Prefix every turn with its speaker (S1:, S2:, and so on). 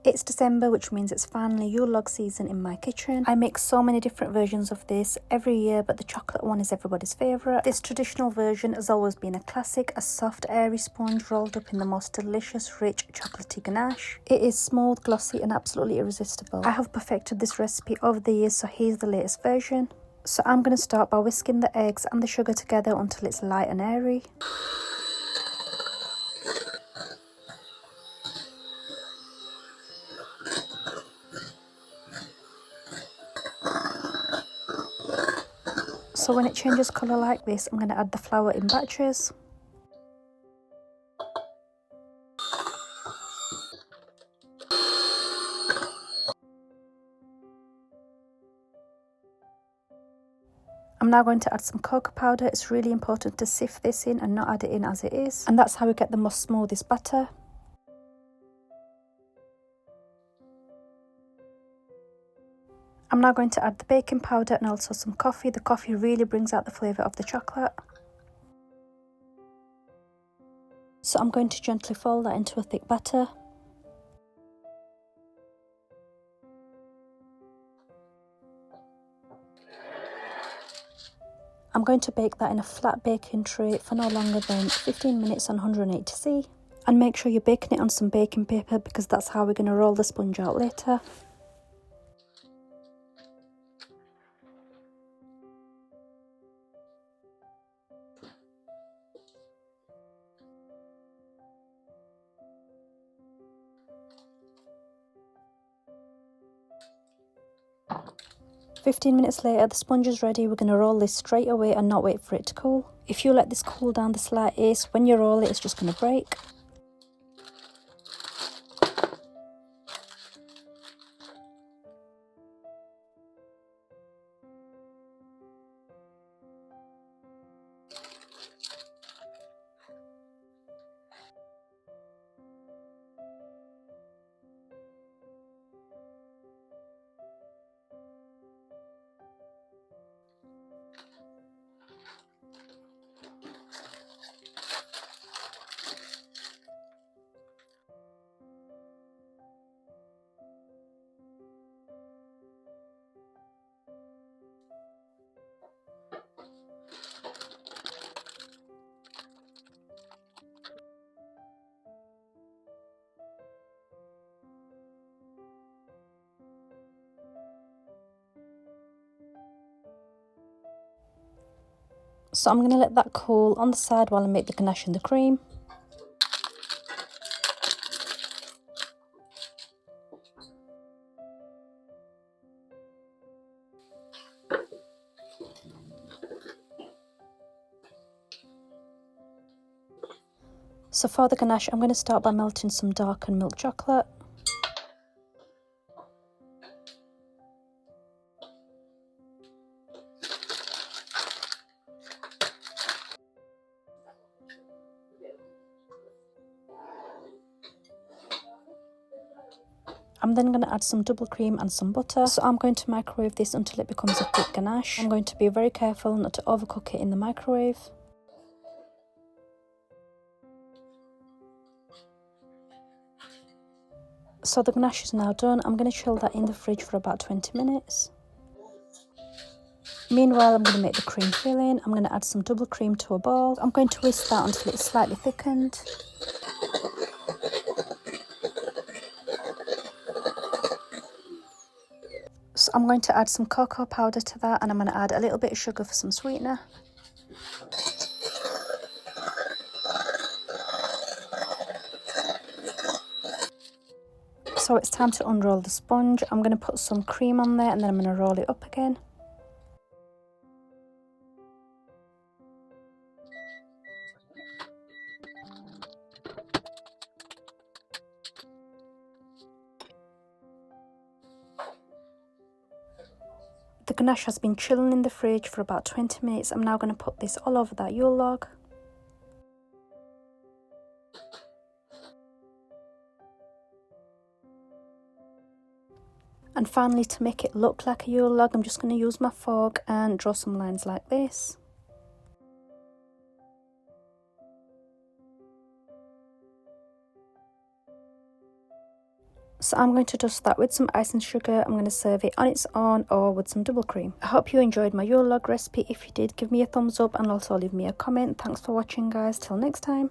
S1: It's December, which means it's finally Yule Log season in my kitchen. I make so many different versions of this every year, but the chocolate one is everybody's favourite. This traditional version has always been a classic, a soft, airy sponge rolled up in the most delicious, rich, chocolatey ganache. It is smooth, glossy and absolutely irresistible. I have perfected this recipe over the years, so here's the latest version. So I'm going to start by whisking the eggs and the sugar together until it's light and airy. So when it changes colour like this, I'm going to add the flour in batches. I'm now going to add some cocoa powder. It's really important to sift this in and not add it in as it is. And that's how we get the most smoothest batter. I'm now going to add the baking powder and also some coffee. The coffee really brings out the flavour of the chocolate. So I'm going to gently fold that into a thick batter. I'm going to bake that in a flat baking tray for no longer than 15 minutes on 180°C. And make sure you're baking it on some baking paper because that's how we're going to roll the sponge out later. "15 minutes later, the sponge is ready. We're going to roll this straight away and not wait for it to cool. If you let this cool down the slightest, when you roll it, it's just going to break. So I'm going to let that cool on the side while I make the ganache and the cream. So for the ganache, I'm going to start by melting some darkened milk chocolate. I'm then going to add some double cream and some butter. So I'm going to microwave this until it becomes a thick ganache. I'm going to be very careful not to overcook it in the microwave. So the ganache is now done. I'm going to chill that in the fridge for about 20 minutes. Meanwhile, I'm going to make the cream filling. I'm going to add some double cream to a bowl. I'm going to whisk that until it's slightly thickened. So I'm going to add some cocoa powder to that, and I'm going to add a little bit of sugar for some sweetener. So it's time to unroll the sponge. I'm going to put some cream on there and then I'm going to roll it up again. The ganache has been chilling in the fridge for about 20 minutes. I'm now going to put this all over that Yule log. And finally, to make it look like a Yule log, I'm just going to use my fork and draw some lines like this. So I'm going to dust that with some icing sugar. I'm going to serve it on its own or with some double cream. I hope you enjoyed my Yule Log recipe. If you did, give me a thumbs up and also leave me a comment. Thanks for watching, guys. Till next time.